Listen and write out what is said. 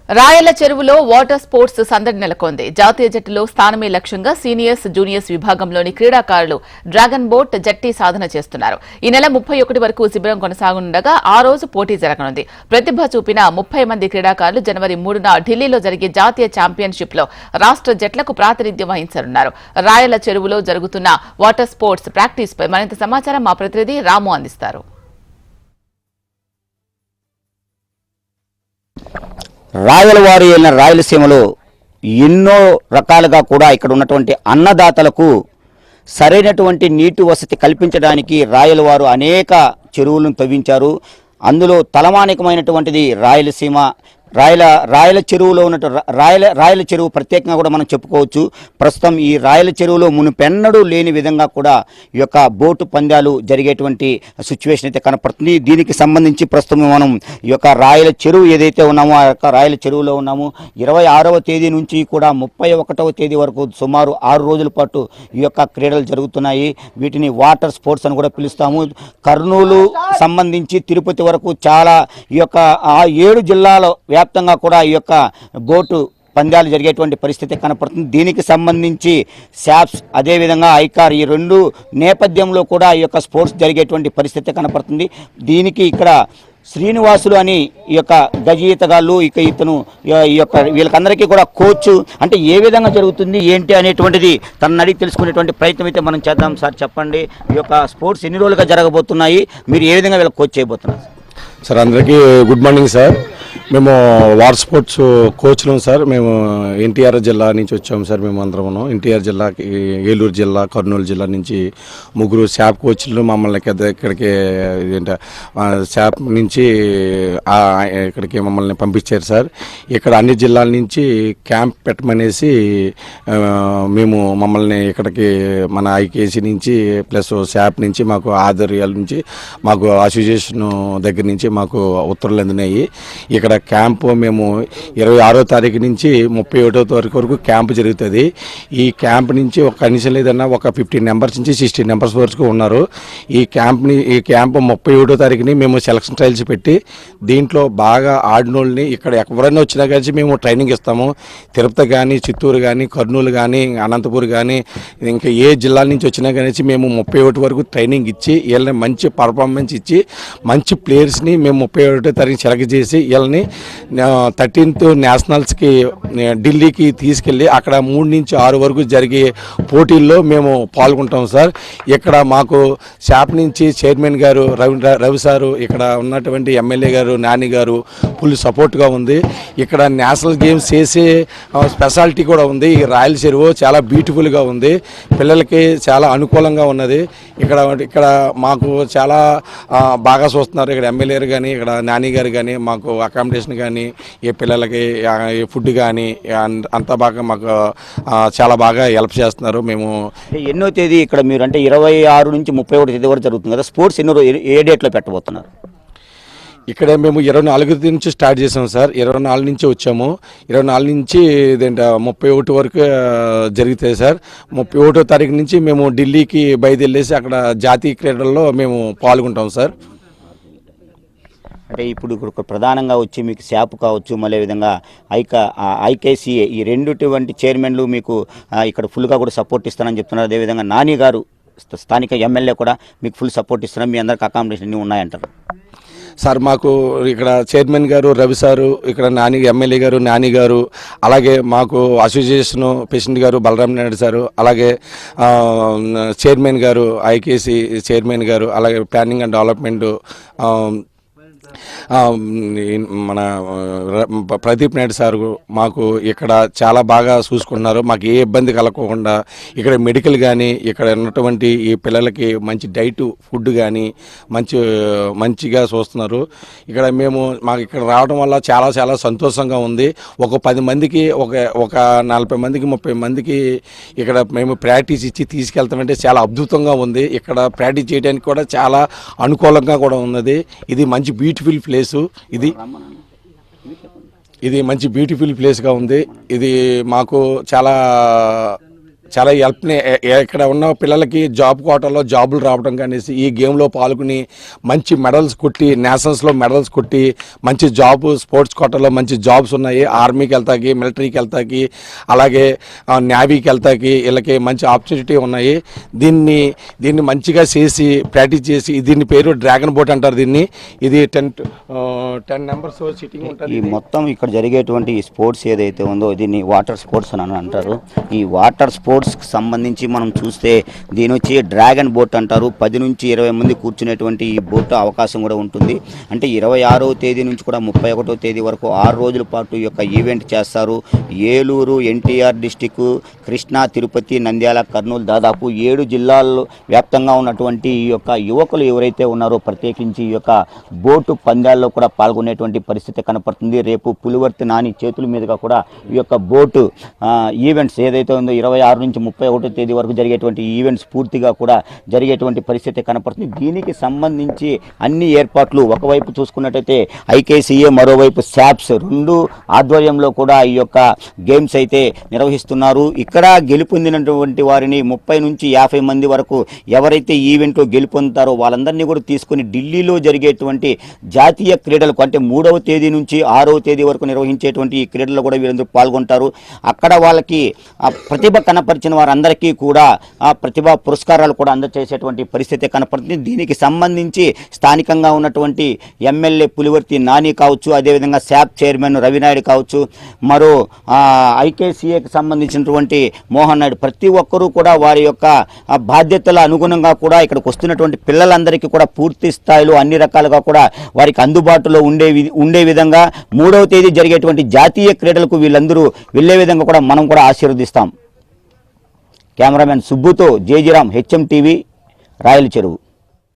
రాయల చెరువులో water sports సందడి నెలకొంది. జాతీయ జట్టులో స్థానమే లక్ష్యంగా సీనియర్స్, జూనియర్స్ విభాగంలోని క్రీడాకారులు డ్రాగన్ బోట్ జట్టి సాధన చేస్తున్నారు. ఈ నెల 31 వరకు శిబిరం కొనసాగనుండగా ఆ రోజు పోటీ జరగనుంది. ప్రతిభ చూపిన 30 మంది క్రీడాకారులు జనవరి 3న ఢిల్లీలో జరిగే జాతీయ ఛాంపియన్షిప్ లో రాష్ట్ర జట్లకు ప్రాతినిధ్యం వహించనున్నారు. రాయల చెరువులో జరుగుతున్న వాటర్ స్పోర్ట్స్ ప్రాక్టీస్ పై మరింత సమాచారం మా ప్రతినిధి రాము అందిస్తారు. రాయలవారి అయిన రాయలసీమలో ఎన్నో రకాలుగా కూడా ఇక్కడ ఉన్నటువంటి అన్నదాతలకు సరైనటువంటి నీటి వసతి కల్పించడానికి రాయలవారు అనేక చెరువులను తవ్వించారు. అందులో తలమానికమైనటువంటిది రాయలసీమ. రాయల చెరువులో ఉన్నట్టు రాయల చెరువు ప్రత్యేకంగా కూడా మనం చెప్పుకోవచ్చు. ప్రస్తుతం ఈ రాయల చెరువులో మునుపెన్నడూ లేని విధంగా కూడా ఈ యొక్క బోటు పందాలు జరిగేటువంటి సిచ్యువేషన్ అయితే కనపడుతుంది. దీనికి సంబంధించి ప్రస్తుతం మనం ఈ యొక్క రాయల చెరువు ఏదైతే ఉన్నామో ఆ యొక్క రాయల చెరువులో ఉన్నాము. 26వ తేదీ నుంచి కూడా 31వ తేదీ వరకు సుమారు 6 రోజుల పాటు ఈ యొక్క క్రీడలు జరుగుతున్నాయి. వీటిని వాటర్ స్పోర్ట్స్ అని కూడా పిలుస్తాము. కర్నూలు సంబంధించి తిరుపతి వరకు చాలా ఈ యొక్క 7 జిల్లాల వ్యాప్తంగా కూడా ఈ యొక్క బోటు పందాలు జరిగేటువంటి పరిస్థితి కనపడుతుంది. దీనికి సంబంధించి శాప్స్ అదేవిధంగా ఐకార్ ఈ రెండు నేపథ్యంలో కూడా ఈ యొక్క స్పోర్ట్స్ జరిగేటువంటి పరిస్థితి కనపడుతుంది. దీనికి ఇక్కడ శ్రీనివాసులు అని ఈ యొక్క గజ ఈతగాళ్ళు ఇతను ఈ యొక్క వీళ్ళకందరికీ కూడా కోచ్ అంటే ఏ విధంగా జరుగుతుంది ఏంటి అనేటువంటిది తనని అడిగి తెలుసుకునేటువంటి ప్రయత్నం అయితే మనం చేద్దాం. సార్ చెప్పండి, ఈ యొక్క స్పోర్ట్స్ ఎన్ని రోజులుగా జరగబోతున్నాయి, మీరు ఏ విధంగా వీళ్ళకి కోచ్ చేయబోతున్నారు? సార్ అందరికీ గుడ్ మార్నింగ్ సార్. మేము వాటర్ స్పోర్ట్స్ కోచ్లు సార్. మేము ఎన్టీఆర్ జిల్లా నుంచి వచ్చాము సార్. మేము అందరము ఎన్టీఆర్ జిల్లా, ఏలూరు జిల్లా, కర్నూలు జిల్లా నుంచి 3 శాప్ కోచ్లు మమ్మల్ని ఇక్కడికి శాప్ నుంచి ఇక్కడికి మమ్మల్ని పంపించారు సార్. ఇక్కడ అన్ని జిల్లాల నుంచి క్యాంప్ పెట్టమనేసి మమ్మల్ని ఇక్కడికి మన ఐకేసీ నుంచి ప్లస్ శాప్ నుంచి మాకు ఆధ్వర్యాల నుంచి మాకు అసోసియేషన్ దగ్గర నుంచి మాకు ఉత్తర్వులు అందినాయి. ఇక్కడ క్యాంపు మేము 26వ తారీఖు నుంచి 31వ తారీఖు వరకు క్యాంపు జరుగుతుంది. ఈ క్యాంప్ నుంచి ఒక కనీసం లేదన్నా ఒక 15 మెంబర్స్ నుంచి 60 మెంబర్స్ వరకు ఉన్నారు. ఈ క్యాంప్ 31వ తారీఖుని మేము సెలక్షన్ ట్రయల్స్ పెట్టి దీంట్లో బాగా ఆడినోళ్ళని ఇక్కడ ఎవరైనా వచ్చినా కానీ మేము ట్రైనింగ్ ఇస్తాము. తిరుపతి కానీ, చిత్తూరు కానీ, కర్నూలు కానీ, అనంతపూర్ కానీ, ఇంకా ఏ జిల్లా నుంచి వచ్చినా కానీ మేము 31 వరకు ట్రైనింగ్ ఇచ్చి వీళ్ళని మంచి పర్ఫార్మెన్స్ ఇచ్చి మంచి ప్లేయర్స్ని మేము 31వ తారీఖు సెలెక్ట్ చేసి వీళ్ళని 13th నేషనల్స్కి ఢిల్లీకి తీసుకెళ్ళి అక్కడ 3 నుంచి 6 వరకు జరిగే పోటీల్లో మేము పాల్గొంటాం సార్. ఇక్కడ మాకు షాప్ నుంచి చైర్మన్ గారు రవి సారు, ఇక్కడ ఉన్నటువంటి ఎమ్మెల్యే గారు నాని గారు ఫుల్ సపోర్ట్గా ఉంది. ఇక్కడ నేషనల్ గేమ్స్ చేసే స్పెషాలిటీ కూడా ఉంది. ఈ రాయల చెరువు చాలా బ్యూటిఫుల్గా ఉంది, పిల్లలకి చాలా అనుకూలంగా ఉన్నది. ఇక్కడ మాకు చాలా బాగా చూస్తున్నారు. ఇక్కడ ఎమ్మెల్యే కానీ, ఇక్కడ నాని గారు కానీ మాకు అకామిడేషన్ కానీ, ఈ పిల్లలకి ఫుడ్ కానీ అంతా బాగా మాకు చాలా బాగా హెల్ప్ చేస్తున్నారు. మేము ఎన్నో తేదీ ఇక్కడ మీరు అంటే 26 నుంచి 31 తేదీ వరకు జరుగుతుంది కదా, స్పోర్ట్స్ ఏ డేట్లో పెట్టబోతున్నారు? ఇక్కడ మేము 24 నుంచి స్టార్ట్ చేసాము సార్. 24 నుంచి వచ్చాము. 24 నుంచి 31 వరకు జరుగుతాయి సార్. 31వ తారీఖు నుంచి మేము ఢిల్లీకి బయలుదేరేసి అక్కడ జాతీయ క్రీడల్లో మేము పాల్గొంటాం సార్. అంటే ఇప్పుడు ప్రధానంగా వచ్చి మీకు శాప్ కావచ్చు, మళ్ళీ విధంగా ఐకేసీఏ ఈ రెండుటువంటి చైర్మన్లు మీకు ఇక్కడ ఫుల్గా కూడా సపోర్ట్ ఇస్తానని చెప్తున్నారు. అదేవిధంగా నాని గారు స్థానిక ఎమ్మెల్యే కూడా మీకు ఫుల్ సపోర్ట్ ఇస్తున్నారు. మీ అందరికి అకామిడేషన్ అన్నీ ఉన్నాయంటారు సార్. మాకు ఇక్కడ చైర్మన్ గారు రవి సారు, ఇక్కడ ఎమ్మెల్యే గారు నాని గారు, అలాగే మాకు అసోసియేషన్ ప్రెసిడెంట్ గారు బలరాం నాయుడు సారు, అలాగే చైర్మన్ గారు ఐకేసీ చైర్మన్ గారు, అలాగే ప్లానింగ్ అండ్ డెవలప్మెంట్ మన ప్రదీప్ నాయుడు సార్ మాకు ఇక్కడ చాలా బాగా చూసుకున్నారు. మాకు ఏ ఇబ్బంది కలగకుండా ఇక్కడ మెడికల్ కానీ, ఇక్కడ ఉన్నటువంటి ఈ పిల్లలకి మంచి డైట్ ఫుడ్ కానీ మంచిగా చూస్తున్నారు. ఇక్కడ మాకు ఇక్కడ రావడం వల్ల చాలా చాలా సంతోషంగా ఉంది. ఒక 10 మందికి ఒక 40 మందికి 30 మందికి ఇక్కడ మేము ప్రాక్టీస్ ఇచ్చి తీసుకెళ్తామంటే చాలా అద్భుతంగా ఉంది. ఇక్కడ ప్రాక్టీస్ చేయడానికి కూడా చాలా అనుకూలంగా కూడా ఉన్నది. ఇది మంచి బ్యూటిఫుల్ ప్లేసు. ఇది మంచి బ్యూటిఫుల్ ప్లేస్గా ఉంది. ఇది మాకు చాలా చాలా హెల్ప్ని ఇక్కడ ఉన్న పిల్లలకి జాబ్ కోటాలో జాబులు రావడం కానీ ఈ గేమ్లో పాల్గొని మంచి మెడల్స్ కొట్టి నేషనల్స్లో మెడల్స్ కొట్టి మంచి జాబ్ స్పోర్ట్స్ కోటాలో మంచి జాబ్స్ ఉన్నాయి. ఆర్మీకి వెళ్తాకి, మిలిటరీకి వెళ్తాకి, అలాగే నేవీకి వెళ్తాకి వీళ్ళకి మంచి ఆపర్చునిటీ ఉన్నాయి. దీన్ని మంచిగా చేసి ప్రాక్టీస్ చేసి దీని పేరు డ్రాగన్ బోట్ అంటారు. ఇది 10 మెంబర్స్ సిట్టింగ్ ఉంటుంది. ఈ మొత్తం ఇక్కడ జరిగేటువంటి ఈ స్పోర్ట్స్ ఏదైతే ఉందో దీన్ని వాటర్ స్పోర్ట్స్ అని అంటారు. ఈ వాటర్ స్పోర్ట్స్కి సంబంధించి మనం చూస్తే దీని వచ్చి డ్రాగన్ బోట్ అంటారు. 10 నుంచి 20 మంది కూర్చునేటువంటి ఈ బోట్ అవకాశం కూడా ఉంటుంది. అంటే 26వ తేదీ నుంచి కూడా 31వ తేదీ వరకు 6 రోజుల పాటు ఈ యొక్క ఈవెంట్ చేస్తారు. ఏలూరు, ఎన్టీఆర్ డిస్టిక్, కృష్ణా, తిరుపతి, నంద్యాల, కర్నూలు దాదాపు 7 జిల్లాల్లో వ్యాప్తంగా ఉన్నటువంటి ఈ యొక్క యువకులు ఎవరైతే ఉన్నారో ప్రత్యేకించి ఈ యొక్క బోటు పందాల్లో కూడా పాల్గొనేటువంటి పరిస్థితి కనపడుతుంది. రేపు పులివర్తి నాని చేతుల మీదుగా కూడా ఈ యొక్క బోటు ఈవెంట్స్ ఏదైతే ఉందో 26 నుంచి 31వ తేదీ వరకు జరిగేటువంటి ఈవెంట్స్ పూర్తిగా కూడా జరిగేటువంటి పరిస్థితి కనపడుతుంది. దీనికి సంబంధించి అన్ని ఏర్పాట్లు ఒకవైపు చూసుకున్నట్టయితే ఐకేసీఏ, మరోవైపు శాప్స్ 2 ఆధ్వర్యంలో కూడా ఈ యొక్క గేమ్స్ అయితే నిర్వహిస్తున్నారు. ఇక్కడ గెలుపొందినటువంటి వారిని 30 నుంచి 50 మంది వరకు ఎవరైతే ఈవెంట్లో గెలుపొందుతారో వాళ్ళందరినీ కూడా తీసుకుని ఢిల్లీలో జరిగేటువంటి జాతీయ క్రీడలకు అంటే 3వ తేదీ నుంచి 6వ తేదీ వరకు నిర్వహించేటువంటి ఈ క్రీడల్లో కూడా వీరందరూ పాల్గొంటారు. అక్కడ వాళ్ళకి ప్రతిభ కనపరిచిన వారందరికీ కూడా ప్రతిభా పురస్కారాలు కూడా అందజేసేటువంటి పరిస్థితి కనపడుతుంది. దీనికి సంబంధించి స్థానికంగా ఉన్నటువంటి ఎమ్మెల్యే పులివర్తి నాని కావచ్చు, అదేవిధంగా శాప్ చైర్మన్ రవినాయుడు కావచ్చు, మరో ఐకేసీఏకి సంబంధించినటువంటి మోహన్ నాయుడు, ప్రతి ఒక్కరూ కూడా వారి యొక్క బాధ్యతల అనుగుణంగా కూడా ఇక్కడికి వస్తున్నటువంటి పిల్లలందరికీ కూడా పూర్తి స్థాయిలో అన్ని రకాలుగా కూడా వారికి అందుబాటులో ఉండే విధంగా 3వ తేదీ జరిగేటువంటి జాతీయ క్రీడలకు వీళ్ళందరూ వెళ్లే విధంగా కూడా మనం కూడా ఆశీర్వదిస్తాం. కెమెరామెన్ సుబ్బుతో జేజీరామ్, హెచ్ఎం టీవీ, రాయల చెరువు.